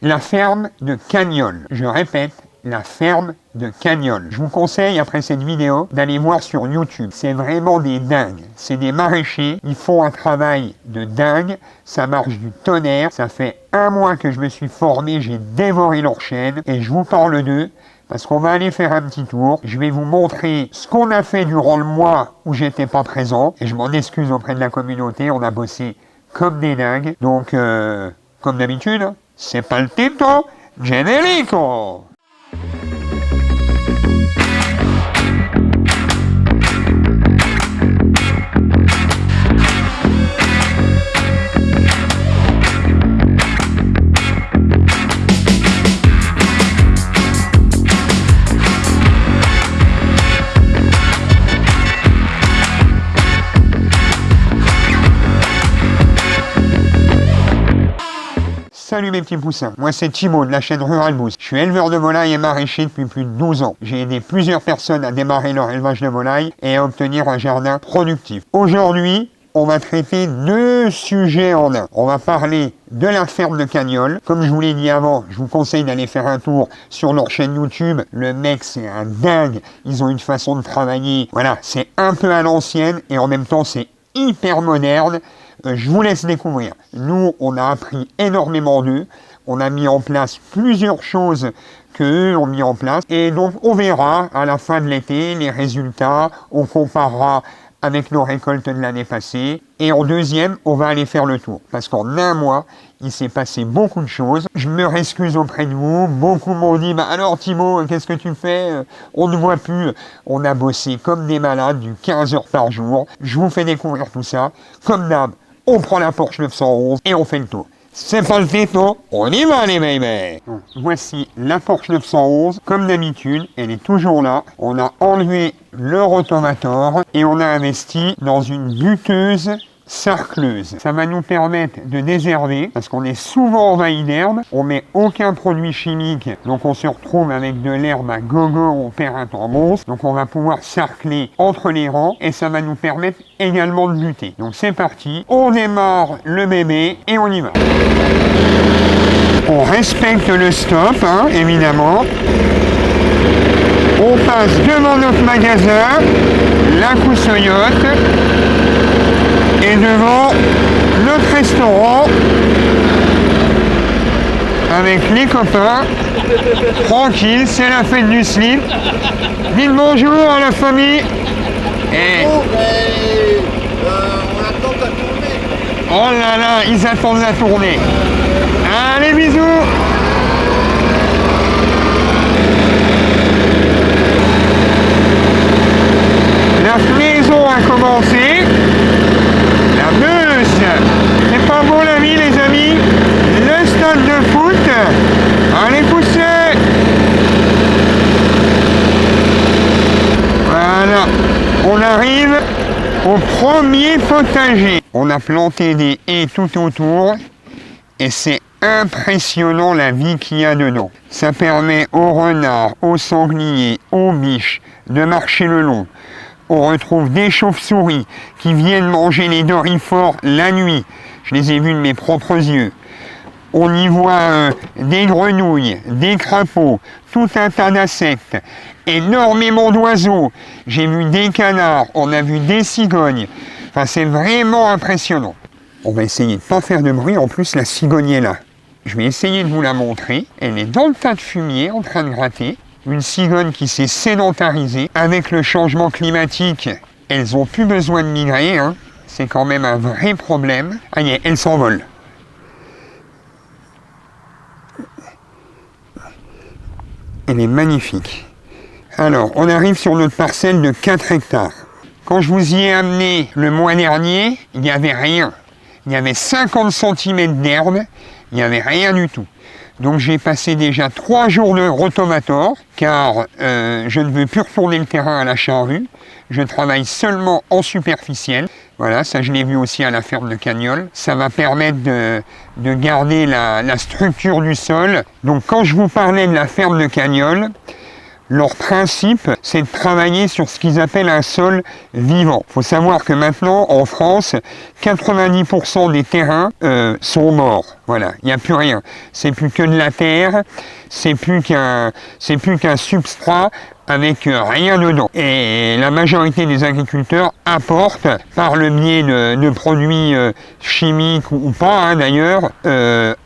La ferme de Cagnols. Je répète, la ferme de Cagnols. Je vous conseille, après cette vidéo, d'aller voir sur YouTube. C'est vraiment des dingues. C'est des maraîchers. Ils font un travail de dingue. Ça marche du tonnerre. Ça fait 1 mois que je me suis formé. J'ai dévoré leur chaîne. Et je vous parle d'eux parce qu'on va aller faire un petit tour. Je vais vous montrer ce qu'on a fait durant le mois où j'étais pas présent. Et je m'en excuse auprès de la communauté. On a bossé comme des dingues. Donc, comme d'habitude, c'est pas le Tito Generico. Salut mes petits poussins, moi c'est Thibaut de la chaîne Rural Boost. Je suis éleveur de volailles et maraîcher depuis plus de 12 ans. J'ai aidé plusieurs personnes à démarrer leur élevage de volailles et à obtenir un jardin productif. Aujourd'hui, on va traiter 2 sujets en un. On va parler de la ferme de Cagnols. Comme je vous l'ai dit avant, je vous conseille d'aller faire un tour sur leur chaîne YouTube. Le mec, c'est un dingue. Ils ont une façon de travailler. Voilà, c'est un peu à l'ancienne et en même temps, c'est hyper moderne. Je vous laisse découvrir. Nous, on a appris énormément d'eux. On a mis en place plusieurs choses qu'eux ont mis en place. Et donc, on verra à la fin de l'été les résultats. On comparera avec nos récoltes de l'année passée. Et en deuxième, on va aller faire le tour. Parce qu'en 1 mois, il s'est passé beaucoup de choses. Je me réexcuse auprès de vous. Beaucoup m'ont dit, bah alors Thibaut, qu'est-ce que tu fais? On ne voit plus. On a bossé comme des malades, du 15 heures par jour. Je vous fais découvrir tout ça. Comme d'hab, on prend la Porsche 911 et on fait le tour. C'est pas le Tito, on y va les bébés. Voici la Porsche 911. Comme d'habitude, elle est toujours là. On a enlevé le rotovator et on a investi dans une buteuse sarcleuse. Ça va nous permettre de désherber parce qu'on est souvent envahi d'herbe. On met aucun produit chimique, donc on se retrouve avec de l'herbe à gogo, on perd un temps monstre. Donc on va pouvoir sarcler entre les rangs et ça va nous permettre également de lutter. Donc c'est parti, on démarre le bébé et on y va. On respecte le stop, hein, évidemment. On passe devant notre magasin, la Coussoyotte, et devant notre restaurant avec les copains. Tranquille, c'est la fête du slip. Dites bonjour à la famille. Et... on attend ta tournée. Oh là là, ils attendent la tournée. Allez, bisous. La floraison a commencé. La Meuse. C'est pas beau la vie les amis. Le stade de foot. Allez pousser. Voilà. On arrive au premier potager. On a planté des haies tout autour. Et c'est impressionnant la vie qu'il y a dedans. Ça permet aux renards, aux sangliers, aux biches de marcher le long. On retrouve des chauves-souris qui viennent manger les dorifores la nuit. Je les ai vus de mes propres yeux. On y voit des grenouilles, des crapauds, tout un tas d'insectes, énormément d'oiseaux. J'ai vu des canards, on a vu des cigognes. Enfin, c'est vraiment impressionnant. On va essayer de ne pas faire de bruit. En plus, la cigogne est là. Je vais essayer de vous la montrer. Elle est dans le tas de fumier, en train de gratter. Une cigogne qui s'est sédentarisée. Avec le changement climatique, elles n'ont plus besoin de migrer. Hein. C'est quand même un vrai problème. Allez, elles s'envolent. Elle est magnifique. Alors, on arrive sur notre parcelle de 4 hectares. Quand je vous y ai amené le mois dernier, il n'y avait rien. Il y avait 50 cm d'herbe, il n'y avait rien du tout. Donc j'ai passé déjà 3 jours de rotovator, car je ne veux plus retourner le terrain à la charrue. Je travaille seulement en superficiel. Voilà, ça je l'ai vu aussi à la ferme de Cagnols. Ça va permettre de garder la structure du sol. Donc quand je vous parlais de la ferme de Cagnols, leur principe, c'est de travailler sur ce qu'ils appellent un sol vivant. Il faut savoir que maintenant, en France, 90% des terrains sont morts. Voilà, il n'y a plus rien. C'est plus que de la terre, c'est plus qu'un substrat avec rien dedans. Et la majorité des agriculteurs apportent, par le biais de produits chimiques ou pas hein, d'ailleurs,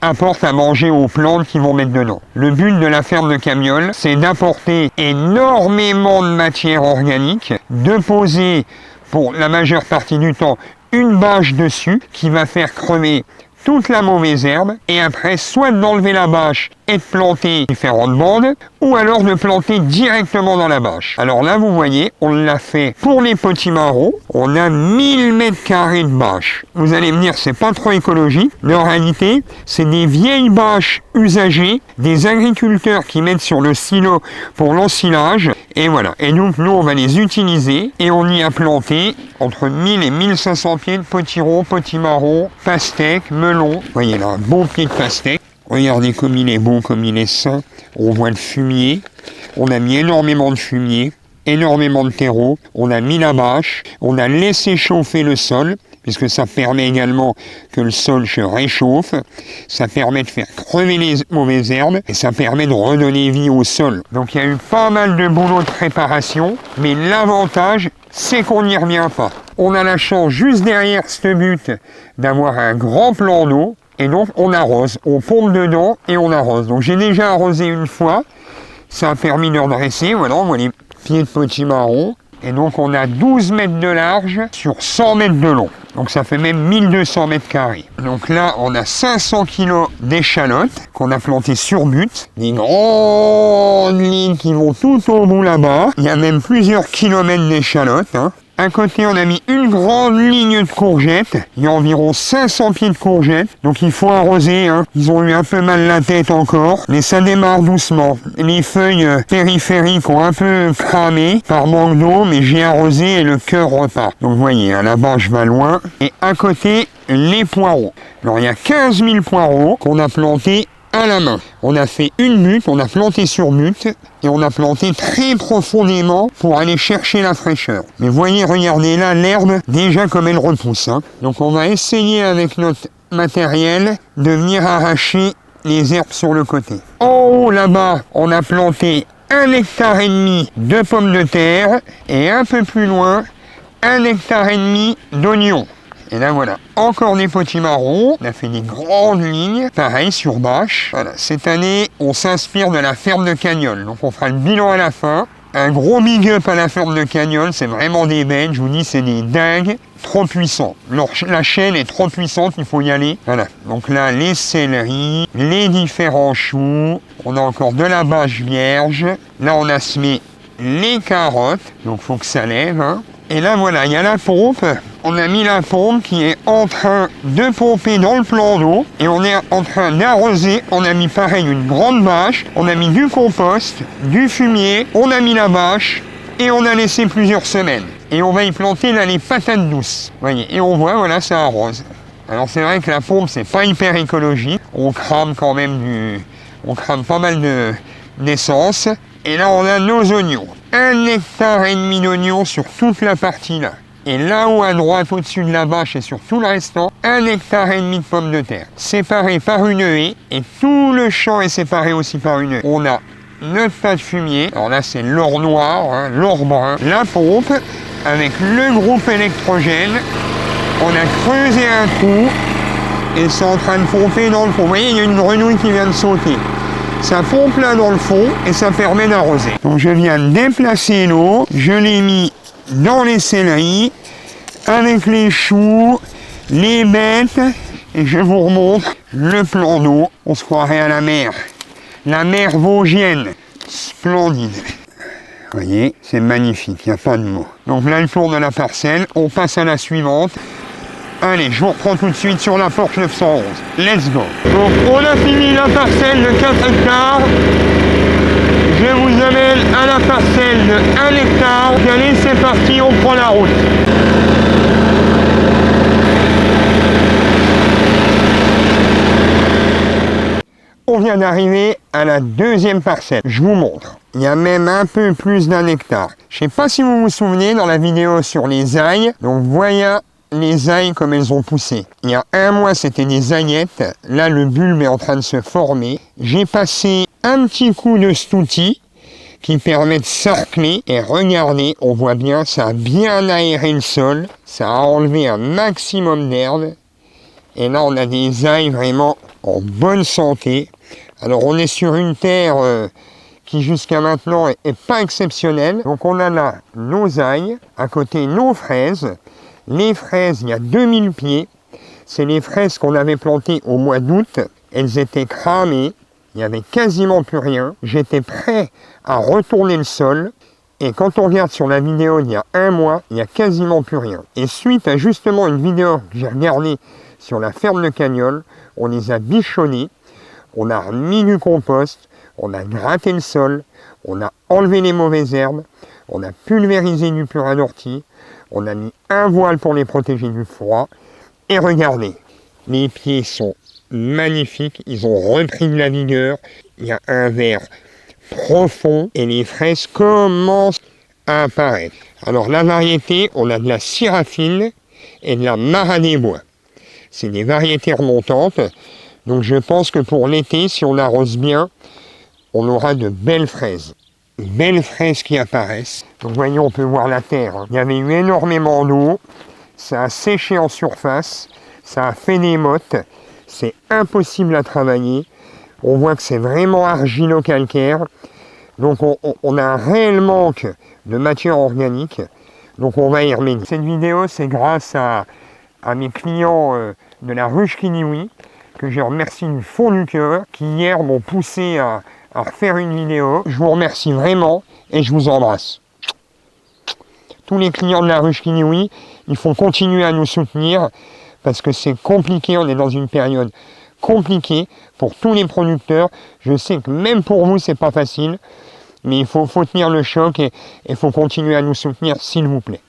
apportent à manger aux plantes qu'ils vont mettre dedans. Le but de la ferme de Camiolle, c'est d'apporter énormément de matière organique, de poser pour la majeure partie du temps une bâche dessus qui va faire crever toute la mauvaise herbe et après soit d'enlever la bâche et de planter différentes bandes ou alors de planter directement dans la bâche. Alors là vous voyez, on l'a fait pour les potimarrons, on a 1000 mètres carrés de bâche. Vous allez me dire c'est pas trop écologique, mais en réalité c'est des vieilles bâches usagées, des agriculteurs qui mettent sur le silo pour l'ensilage et voilà. Et donc nous on va les utiliser et on y a planté entre 1000 et 1500 pieds de potiron, potimarron, pastèque, melon. Vous voyez là, un beau pied de pastèque. Regardez comme il est beau, comme il est sain. On voit le fumier. On a mis énormément de fumier, énormément de terreau. On a mis la bâche. On a laissé chauffer le sol, puisque ça permet également que le sol se réchauffe. Ça permet de faire crever les mauvaises herbes et ça permet de redonner vie au sol. Donc il y a eu pas mal de boulot de préparation, mais l'avantage, c'est qu'on n'y revient pas. On a la chance, juste derrière ce but, d'avoir un grand plan d'eau. Et donc on arrose, on pompe dedans et on arrose. Donc j'ai déjà arrosé une fois, ça a permis de redresser, voilà, on voit les pieds de potimarron. Et donc on a 12 mètres de large sur 100 mètres de long. Donc ça fait même 1200 mètres carrés. Donc là on a 500 kg d'échalotes qu'on a plantées sur but. Des grandes lignes qui vont tout au bout là-bas. Il y a même plusieurs kilomètres d'échalotes. Hein. À côté, on a mis une grande ligne de courgettes. Il y a environ 500 pieds de courgettes. Donc il faut arroser. Hein. Ils ont eu un peu mal la tête encore. Mais ça démarre doucement. Les feuilles périphériques ont un peu cramé par manque d'eau. Mais j'ai arrosé et le cœur repart. Donc vous voyez, hein, là-bas je vais loin. Et à côté, les poireaux. Alors il y a 15 000 poireaux qu'on a plantés à la main. On a fait une butte, on a planté sur butte et on a planté très profondément pour aller chercher la fraîcheur. Mais voyez, regardez là l'herbe déjà comme elle repousse. Hein. Donc on va essayer avec notre matériel de venir arracher les herbes sur le côté. En haut là-bas, on a planté 1,5 hectare de pommes de terre et un peu plus loin 1,5 hectare d'oignons. Et là voilà, encore des potimarrons, on a fait des grandes lignes, pareil sur bâche. Voilà, cette année, on s'inspire de la ferme de Camiolle, donc on fera le bilan à la fin. Un gros big up à la ferme de Camiolle, c'est vraiment des bêtes, je vous dis, c'est des dingues, trop puissants. La chaîne est trop puissante, il faut y aller. Voilà, donc là, les céleris, les différents choux, on a encore de la bâche vierge. Là, on a semé les carottes, donc faut que ça lève, hein. Et là voilà, il y a la pompe, on a mis la pompe qui est en train de pomper dans le plan d'eau et on est en train d'arroser, on a mis pareil une grande bâche, on a mis du compost, du fumier, on a mis la bâche et on a laissé plusieurs semaines. Et on va y planter là les patates douces, voyez, et on voit voilà ça arrose. Alors c'est vrai que la pompe c'est pas hyper écologique, on crame quand même pas mal d'essence. Et là, on a nos oignons. 1,5 hectare d'oignons sur toute la partie là. Et là-haut à droite, au-dessus de la bâche et sur tout le restant, 1,5 hectare de pommes de terre. Séparés par une haie. Et tout le champ est séparé aussi par une haie. On a notre tas de fumier. Alors là, c'est l'or noir, hein, l'or brun. La pompe, avec le groupe électrogène. On a creusé un trou. Et c'est en train de pomper dans le fond. Vous voyez, il y a une grenouille qui vient de sauter. Ça pompe là dans le fond et ça permet d'arroser. Donc je viens de déplacer l'eau, je l'ai mis dans les céleris, avec les choux, les bêtes, et je vous remontre le plan d'eau. On se croirait à la mer Vosgienne, splendide. Vous voyez, c'est magnifique, il n'y a pas de mots. Donc là le tour de la parcelle, on passe à la suivante. Allez, je vous reprends tout de suite sur la porte 911. Let's go. Donc, on a fini la parcelle de 4 hectares. Je vous amène à la parcelle de 1 hectare. Allez, c'est parti, on prend la route. On vient d'arriver à la deuxième parcelle. Je vous montre. Il y a même un peu plus d'1 hectare. Je ne sais pas si vous vous souvenez dans la vidéo sur les ailles. Donc, voilà les ailles comme elles ont poussé. Il y a un mois, c'était des aillettes. Là, le bulbe est en train de se former. J'ai passé un petit coup de cet outil qui permet de sarcler. Et regardez, on voit bien, ça a bien aéré le sol. Ça a enlevé un maximum d'herbe. Et là, on a des ailles vraiment en bonne santé. Alors, on est sur une terre qui jusqu'à maintenant est pas exceptionnelle. Donc, on a là nos ailles, à côté nos fraises. Les fraises, il y a 2000 pieds. C'est les fraises qu'on avait plantées au mois d'août. Elles étaient cramées. Il n'y avait quasiment plus rien. J'étais prêt à retourner le sol. Et quand on regarde sur la vidéo d'il y a un mois, il n'y a quasiment plus rien. Et suite à justement une vidéo que j'ai regardée sur la ferme de Cagnol, on les a bichonnés. On a remis du compost. On a gratté le sol. On a enlevé les mauvaises herbes. On a pulvérisé du purin d'ortie. On a mis un voile pour les protéger du froid. Et regardez, les pieds sont magnifiques. Ils ont repris de la vigueur. Il y a un vert profond et les fraises commencent à apparaître. Alors la variété, on a de la Syrafine et de la Mara des Bois. C'est des variétés remontantes. Donc je pense que pour l'été, si on arrose bien, on aura de belles fraises. Belles fraises qui apparaissent. Donc voyez, on peut voir la terre. Il y avait eu énormément d'eau. Ça a séché en surface. Ça a fait des mottes. C'est impossible à travailler. On voit que c'est vraiment argilo-calcaire. Donc on a un réel manque de matière organique. Donc on va y remédier. Cette vidéo, c'est grâce à mes clients de la ruche Kiniwi, que je remercie du fond du cœur, qui hier m'ont poussé à refaire une vidéo. Je vous remercie vraiment et je vous embrasse. Tous les clients de la ruche Kiniwi, il faut continuer à nous soutenir parce que c'est compliqué, on est dans une période compliquée pour tous les producteurs. Je sais que même pour vous, c'est pas facile, mais il faut tenir le choc et il faut continuer à nous soutenir, s'il vous plaît.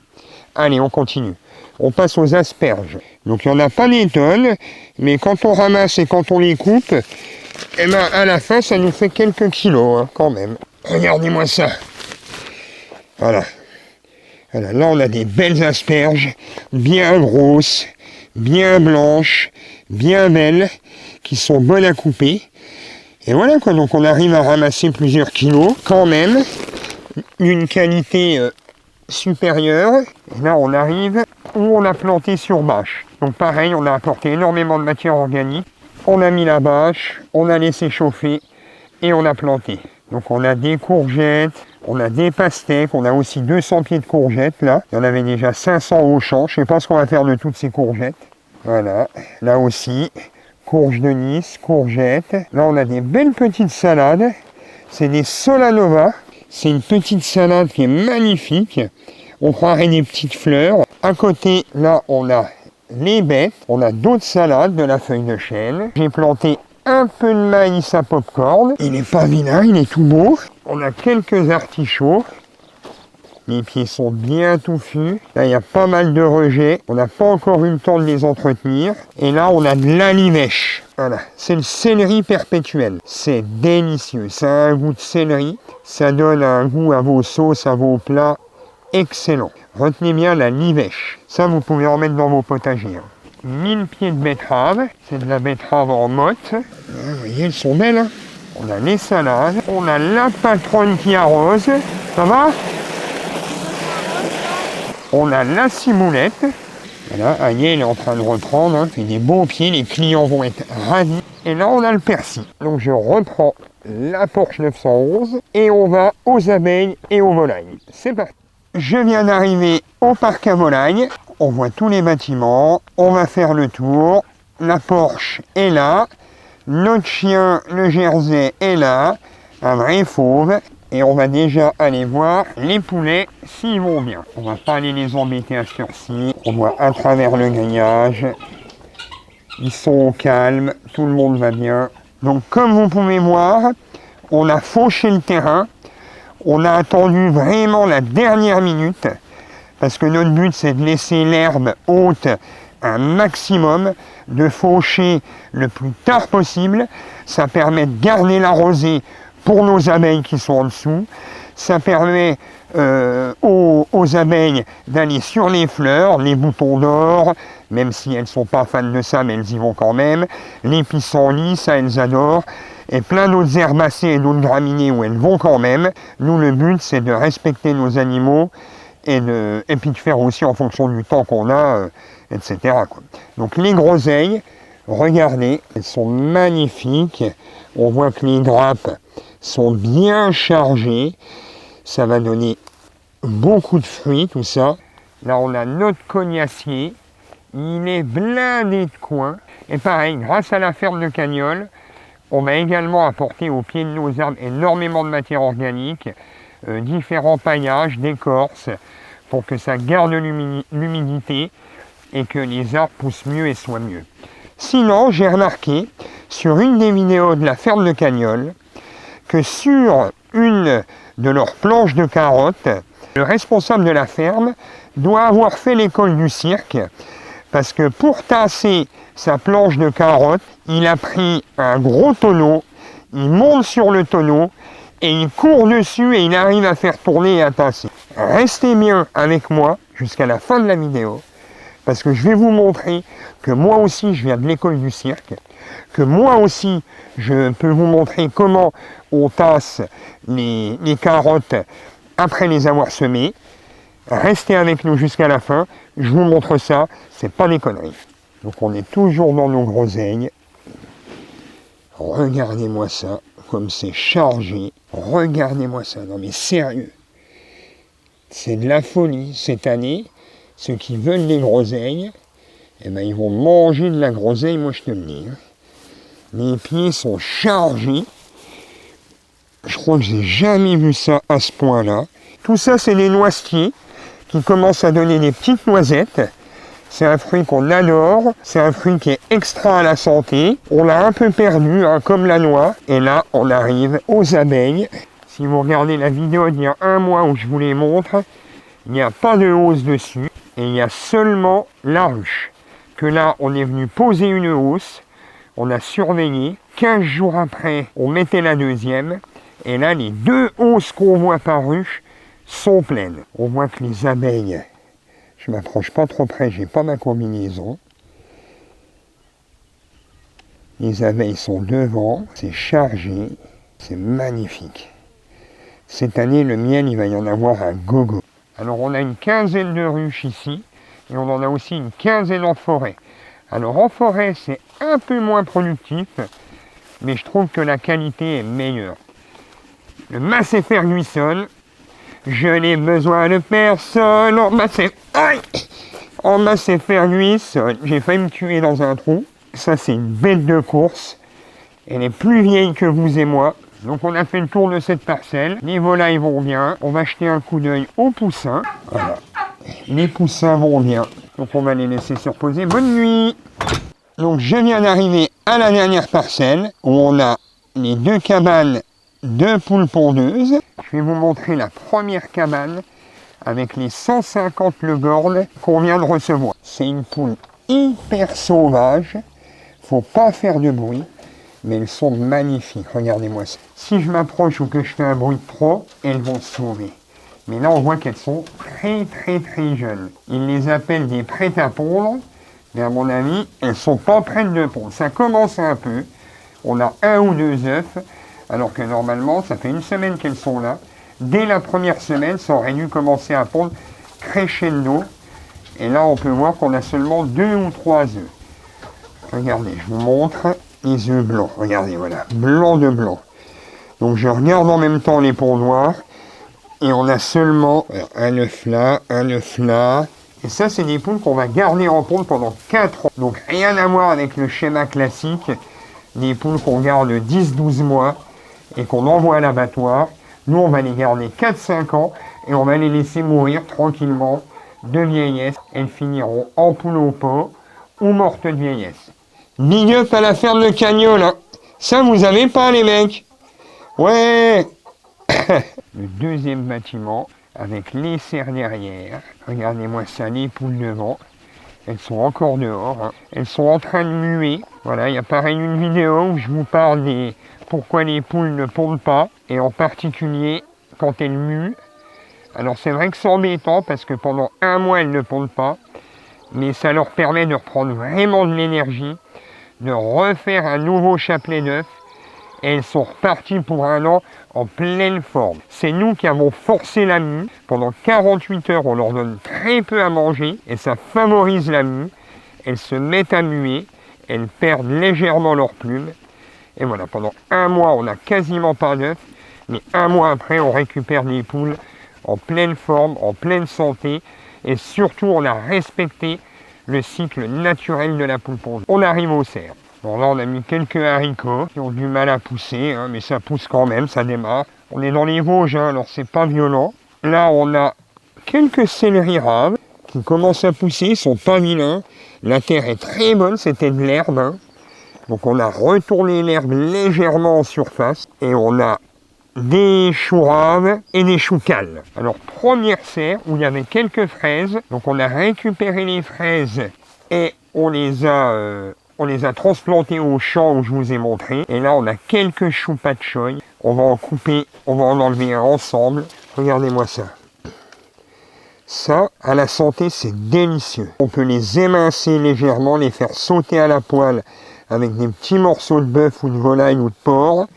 Allez, on continue. On passe aux asperges. Donc il n'y en a pas des tonnes, mais quand on ramasse et quand on les coupe, eh ben, à la fin, ça nous fait quelques kilos, hein, quand même. Regardez-moi ça. Voilà. Voilà. Là, on a des belles asperges, bien grosses, bien blanches, bien belles, qui sont bonnes à couper. Et voilà quoi, donc on arrive à ramasser plusieurs kilos, quand même, une qualité supérieure. Et là, on arrive où on a planté sur bâche. Donc pareil, on a apporté énormément de matière organique. On a mis la bâche, on a laissé chauffer et on a planté. Donc on a des courgettes, on a des pastèques, on a aussi 200 pieds de courgettes là. Il y en avait déjà 500 au champ. Je ne sais pas ce qu'on va faire de toutes ces courgettes. Voilà, là aussi, courge de Nice, courgettes. Là on a des belles petites salades. C'est des Solanova. C'est une petite salade qui est magnifique. On croirait des petites fleurs. À côté, là on a les bêtes, on a d'autres salades, de la feuille de chêne. J'ai planté un peu de maïs à popcorn. Il n'est pas vilain, il est tout beau. On a quelques artichauts. Les pieds sont bien touffus. Là, il y a pas mal de rejets. On n'a pas encore eu le temps de les entretenir. Et là, on a de l'alivèche. Voilà, c'est le céleri perpétuel. C'est délicieux. Ça a un goût de céleri. Ça donne un goût à vos sauces, à vos plats. Excellent. Retenez bien la livèche. Ça, vous pouvez en mettre dans vos potagers. 1000 pieds de betterave. C'est de la betterave en motte. Vous voyez, elles sont belles. Hein. On a les salades. On a la patronne qui arrose. Ça va? On a la ciboulette. Voilà, Agnès, elle est en train de reprendre. Hein. C'est des beaux pieds. Les clients vont être ravis. Et là, on a le persil. Donc, je reprends la Porsche 911 et on va aux abeilles et aux volailles. C'est parti. Je viens d'arriver au parc à volailles. On voit tous les bâtiments. On va faire le tour. La Porsche est là. Notre chien, le Jersey, est là. Un vrai fauve. Et on va déjà aller voir les poulets s'ils vont bien. On va pas aller les embêter à ce heure-ci. On voit à travers le grillage. Ils sont au calme. Tout le monde va bien. Donc comme vous pouvez voir, on a fauché le terrain. On a attendu vraiment la dernière minute. Parce que notre but, c'est de laisser l'herbe haute un maximum, de faucher le plus tard possible. Ça permet de garder la rosée pour nos abeilles qui sont en dessous. Ça permet aux abeilles d'aller sur les fleurs, les boutons d'or, même si elles ne sont pas fans de ça, mais elles y vont quand même. Les pissenlits, ça elles adorent. Et plein d'autres herbacées et d'autres graminées où elles vont quand même. Nous, le but, c'est de respecter nos animaux et puis de faire aussi en fonction du temps qu'on a, etc. quoi. Donc les groseilles, regardez, elles sont magnifiques. On voit que les grappes sont bien chargées. Ça va donner beaucoup de fruits, tout ça. Là, on a notre cognacier. Il est blindé de coins. Et pareil, grâce à la ferme de Cagnols, on va également apporter au pied de nos arbres énormément de matière organique, différents paillages, d'écorce, pour que ça garde l'humidité et que les arbres poussent mieux et soient mieux. Sinon, j'ai remarqué sur une des vidéos de la ferme de Cagnols que sur une de leurs planches de carottes, le responsable de la ferme doit avoir fait l'école du cirque parce que pour tasser sa planche de carottes, il a pris un gros tonneau, il monte sur le tonneau et il court dessus et il arrive à faire tourner et à tasser. Restez bien avec moi jusqu'à la fin de la vidéo parce que je vais vous montrer que moi aussi je viens de l'école du cirque, que moi aussi je peux vous montrer comment on tasse les carottes après les avoir semées. Restez avec nous jusqu'à la fin, je vous montre ça, c'est pas des conneries. Donc on est toujours dans nos groseilles. Regardez-moi ça, comme c'est chargé. Regardez-moi ça, non mais sérieux. C'est de la folie cette année. Ceux qui veulent des groseilles, eh ben ils vont manger de la groseille, moi je te le dis. Les pieds sont chargés. Je crois que j'ai jamais vu ça à ce point-là. Tout ça, c'est des noisetiers qui commencent à donner des petites noisettes. C'est un fruit qu'on adore, c'est un fruit qui est extra à la santé. On l'a un peu perdu, hein, comme la noix. Et là, on arrive aux abeilles. Si vous regardez la vidéo d'il y a un mois où je vous les montre, il n'y a pas de hausse dessus. Et il y a seulement la ruche. Que là, on est venu poser une hausse. On a surveillé. 15 jours après, on mettait la deuxième. Et là, les 2 hausses qu'on voit par ruche sont pleines. On voit que les abeilles, je ne m'approche pas trop près, j'ai pas ma combinaison. Les abeilles sont devant, c'est chargé, c'est magnifique. Cette année, le miel, il va y en avoir à gogo. Alors, on a une quinzaine de ruches ici, et on en a aussi une quinzaine en forêt. Alors, en forêt, c'est un peu moins productif, mais je trouve que la qualité est meilleure. Le Massey Ferguson, je n'ai besoin de personne en Massey Ferguson. J'ai failli me tuer dans un trou. Ça, c'est une bête de course. Elle est plus vieille que vous et moi. Donc, on a fait le tour de cette parcelle. Les volailles vont bien. On va jeter un coup d'œil aux poussins. Voilà. Les poussins vont bien. Donc, on va les laisser se reposer. Bonne nuit. Donc, je viens d'arriver à la dernière parcelle où on a les 2 cabanes de poules pondeuses. Je vais vous montrer la première cabane avec les 150 legornes qu'on vient de recevoir. C'est une poule hyper sauvage. Faut pas faire de bruit, mais elles sont magnifiques. Regardez-moi ça. Si je m'approche ou que je fais un bruit de trop, elles vont se sauver. Mais là, on voit qu'elles sont très jeunes. Ils les appellent des prêtes à pondre, mais à mon avis, elles sont pas prêtes de pondre. Ça commence un peu. On a 1 ou 2 œufs. Alors que normalement, ça fait 1 semaine qu'elles sont là. Dès la première semaine, ça aurait dû commencer à pondre crescendo. Et là, on peut voir qu'on a seulement 2 ou 3 œufs. Regardez, je vous montre les œufs blancs. Regardez, voilà, blanc de blanc. Donc, je regarde en même temps les pondoirs. Et on a seulement un œuf là, un œuf là. Et ça, c'est des poules qu'on va garder en ponde pendant 4 ans. Donc, rien à voir avec le schéma classique des poules qu'on garde 10-12 mois. Et qu'on envoie à l'abattoir. Nous, on va les garder 4-5 ans et on va les laisser mourir tranquillement de vieillesse. Elles finiront en poule au pot ou mortes de vieillesse. Big up à la ferme de Cagnols, hein. Ça, vous avez pas, les mecs. Ouais. Le deuxième bâtiment avec les serres derrière. Regardez-moi ça, les poules devant. Elles sont encore dehors, hein. Elles sont en train de muer. Voilà, il y a pareil une vidéo où je vous parle des pourquoi les poules ne pondent pas. Et en particulier, quand elles muent. Alors c'est vrai que c'est embêtant parce que pendant un mois elles ne pondent pas, mais ça leur permet de reprendre vraiment de l'énergie, de refaire un nouveau chapelet neuf, et elles sont reparties pour un an en pleine forme. C'est nous qui avons forcé la mue. Pendant 48 heures, on leur donne très peu à manger et ça favorise la mue. Elles se mettent à muer, elles perdent légèrement leurs plumes. Et voilà, pendant un mois, on n'a quasiment pas d'œufs, mais un mois après, on récupère des poules en pleine forme, en pleine santé, et surtout, on a respecté le cycle naturel de la poule pondeuse. On arrive au cerf. Bon, là, on a mis quelques haricots qui ont du mal à pousser, hein, mais ça pousse quand même, ça démarre. On est dans les Vosges, hein, alors c'est pas violent. Là, on a quelques céleri raves qui commencent à pousser, ils sont pas vilains. La terre est très bonne, c'était de l'herbe. Hein. Donc on a retourné l'herbe légèrement en surface et on a des choux raves et des choux cales. Alors première serre où il y avait quelques fraises, donc on a récupéré les fraises et on les a transplantées au champ où je vous ai montré. Et là on a quelques choux pat choy. On va en couper, on va en enlever un ensemble. Regardez-moi ça. Ça, à la santé, c'est délicieux. On peut les émincer légèrement, les faire sauter à la poêle avec des petits morceaux de bœuf ou de volaille ou de porc.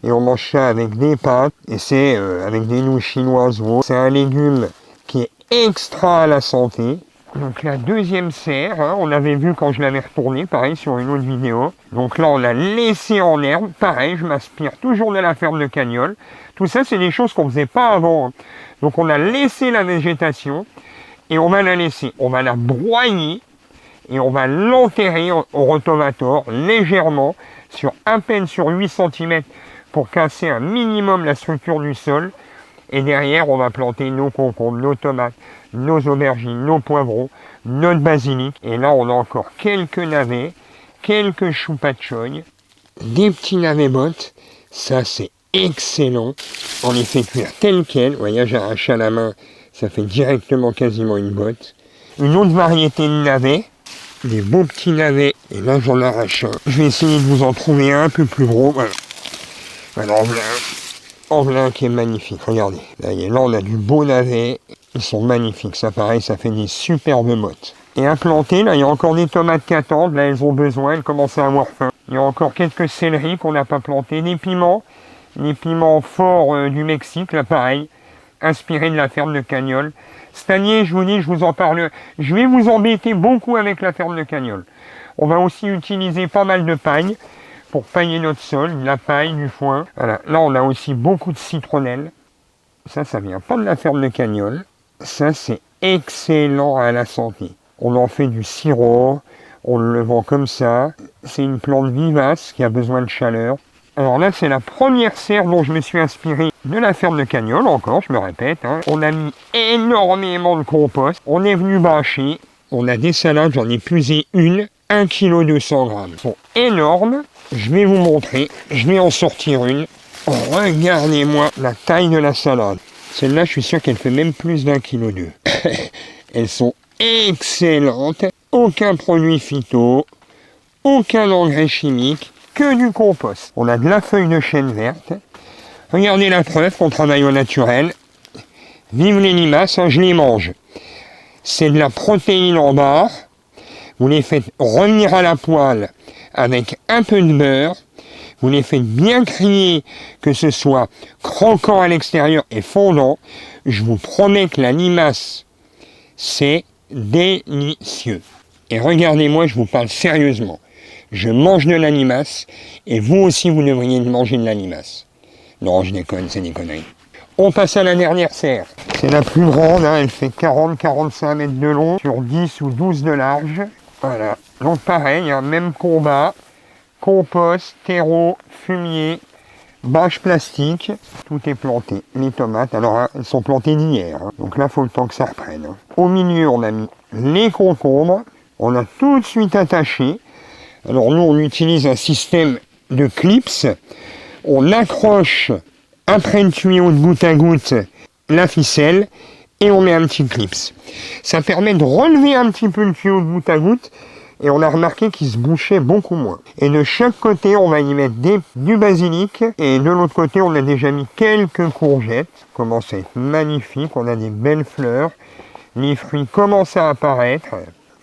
Et on mange ça avec des pâtes, et c'est avec des nouilles chinoises. C'est un légume qui est extra à la santé. Donc la deuxième serre, hein, on avait vu quand je l'avais retourné, pareil sur une autre vidéo. Donc là on l'a laissé en herbe, pareil, je m'inspire toujours de la ferme de Cagnols. Tout ça c'est des choses qu'on ne faisait pas avant. Hein. Donc on a laissé la végétation, et on va la laisser, on va la broyer, et on va l'enterrer au rotovator légèrement, sur à peine sur 8 cm, pour casser un minimum la structure du sol. Et derrière, on va planter nos concombres, nos tomates, nos aubergines, nos poivrons, notre basilic. Et là, on a encore quelques navets, quelques choux pat choy, des petits navets bottes. Ça, c'est excellent. On les fait cuire tel quel. Vous voyez, j'arrache à la main, ça fait directement quasiment une botte. Une autre variété de navets, des beaux petits navets. Et là, j'en arrache un. Je vais essayer de vous en trouver un peu plus gros. Voilà. Alors, en voilà qui est magnifique, regardez. Là, on a du beau navet, ils sont magnifiques. Ça, pareil, ça fait des superbes mottes. Et à planter, là, il y a encore des tomates qui attendent. Là, elles ont besoin, elles commencent à avoir faim. Il y a encore quelques céleris qu'on n'a pas plantés. Des piments forts du Mexique, là, pareil, inspirés de la ferme de Cagnols. Cette année, je vous dis, je vous en parle. Je vais vous embêter beaucoup avec la ferme de Cagnols. On va aussi utiliser pas mal de paille pour pailler notre sol, de la paille, du foin. Voilà. Là, on a aussi beaucoup de citronnelle. Ça vient pas de la ferme de Cagnols. Ça, c'est excellent à la santé. On en fait du sirop, on le vend comme ça. C'est une plante vivace qui a besoin de chaleur. Alors là, c'est la première serre dont je me suis inspiré de la ferme de Cagnols, encore, je me répète. Hein. On a mis énormément de compost. On est venu bâcher. On a des salades, j'en ai puisé une, 1,2 kg. Elles sont énormes. Je vais vous montrer, je vais en sortir une. Regardez-moi la taille de la salade. Celle-là, je suis sûr qu'elle fait même plus d'1,2 kg. Elles sont excellentes. Aucun produit phyto, aucun engrais chimique, que du compost. On a de la feuille de chêne verte. Regardez la preuve qu'on travaille au naturel. Vive les limaces, hein, je les mange. C'est de la protéine en barre. Vous les faites revenir à la poêle avec un peu de beurre, vous les faites bien griller, que ce soit croquant à l'extérieur et fondant. Je vous promets que la limace, c'est délicieux. Et regardez-moi, je vous parle sérieusement. Je mange de la limace, et vous aussi, vous devriez manger de la limace. Non, je déconne, c'est des conneries. On passe à la dernière serre. C'est la plus grande, hein, elle fait 40-45 mètres de long, sur 10 ou 12 de large. Voilà, donc pareil, hein, même combat, compost, terreau, fumier, bâche plastique, tout est planté. Les tomates, alors hein, elles sont plantées d'hier, hein, donc là il faut le temps que ça reprenne. Hein. Au milieu, on a mis les concombres, on a tout de suite attaché. Alors nous, on utilise un système de clips, on accroche après le tuyau de goutte à goutte la ficelle, et on met un petit clips. Ça permet de relever un petit peu le tuyau de goutte à goutte, et on a remarqué qu'ils se bouchaient beaucoup moins. Et de chaque côté, on va y mettre du basilic, et de l'autre côté, on a déjà mis quelques courgettes. Comment c'est magnifique, on a des belles fleurs, les fruits commencent à apparaître.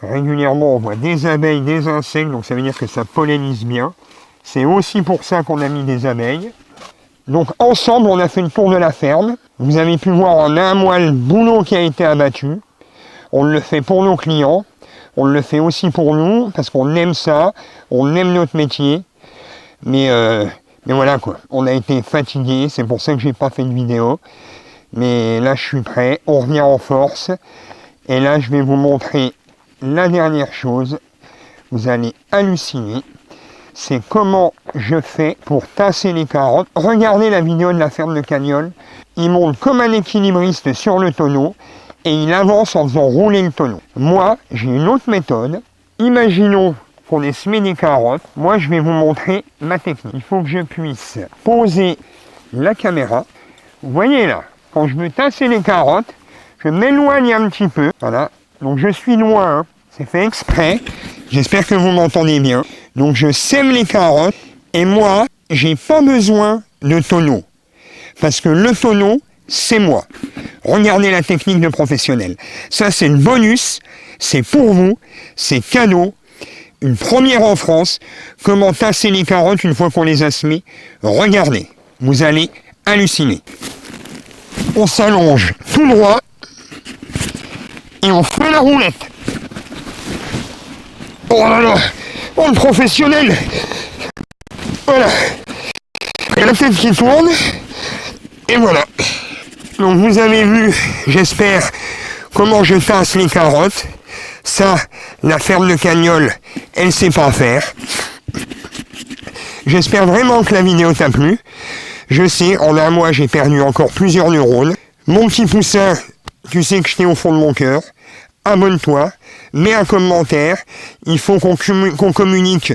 Régulièrement, on voit des abeilles, des insectes, donc ça veut dire que ça pollinise bien. C'est aussi pour ça qu'on a mis des abeilles. Donc ensemble, on a fait le tour de la ferme. Vous avez pu voir en un mois le boulot qui a été abattu. On le fait pour nos clients, on le fait aussi pour nous, parce qu'on aime ça, on aime notre métier. Mais voilà quoi, on a été fatigué, c'est pour ça que j'ai pas fait de vidéo. Mais là je suis prêt, on revient en force. Et là je vais vous montrer la dernière chose. Vous allez halluciner. C'est comment je fais pour tasser les carottes. Regardez la vidéo de la ferme de Cagnol. Il monte comme un équilibriste sur le tonneau et il avance en faisant rouler le tonneau. Moi, j'ai une autre méthode. Imaginons qu'on ait semé des carottes. Moi, je vais vous montrer ma technique. Il faut que je puisse poser la caméra. Vous voyez là, quand je veux tasser les carottes, je m'éloigne un petit peu. Voilà, donc je suis loin, hein. C'est fait exprès. J'espère que vous m'entendez bien. Donc je sème les carottes et moi, j'ai pas besoin de tonneau. Parce que le tonneau, c'est moi. Regardez la technique de professionnel. Ça, c'est le bonus. C'est pour vous. C'est cadeau. Une première en France. Comment tasser les carottes une fois qu'on les a semées. Regardez. Vous allez halluciner. On s'allonge tout droit. Et on fait la roulette. Oh là là. Oh, le professionnel. Voilà. Et la tête qui tourne. Et voilà. Donc vous avez vu, j'espère, comment je tasse les carottes. Ça, la ferme de Cagnol, elle sait pas faire. J'espère vraiment que la vidéo t'a plu. Je sais, en un mois, j'ai perdu encore plusieurs neurones. Mon petit poussin, tu sais que je t'ai au fond de mon cœur. Abonne-toi, mets un commentaire. Il faut qu'on communique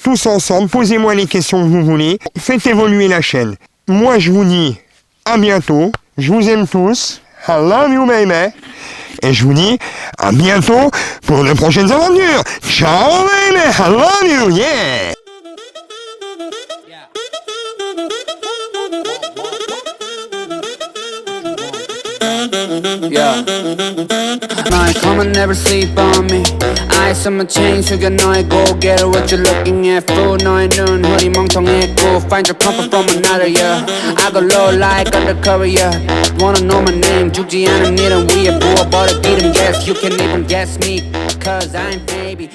tous ensemble. Posez-moi les questions que vous voulez. Faites évoluer la chaîne. Moi, je vous dis à bientôt. Je vous aime tous. I love you, baby. Et je vous dis à bientôt pour de prochaines aventures. Ciao, baby. I love you. Yeah. Yeah. My come and never sleep on me. I some change so you know I go get it. What you looking at? Food 너의 눈 흐리멍텅했고 find your comfort from another yeah. I go low like undercover yeah. Wanna know my name 죽지 않은 일은 위에 부어버려 기름 yes. You can even guess me cause I'm baby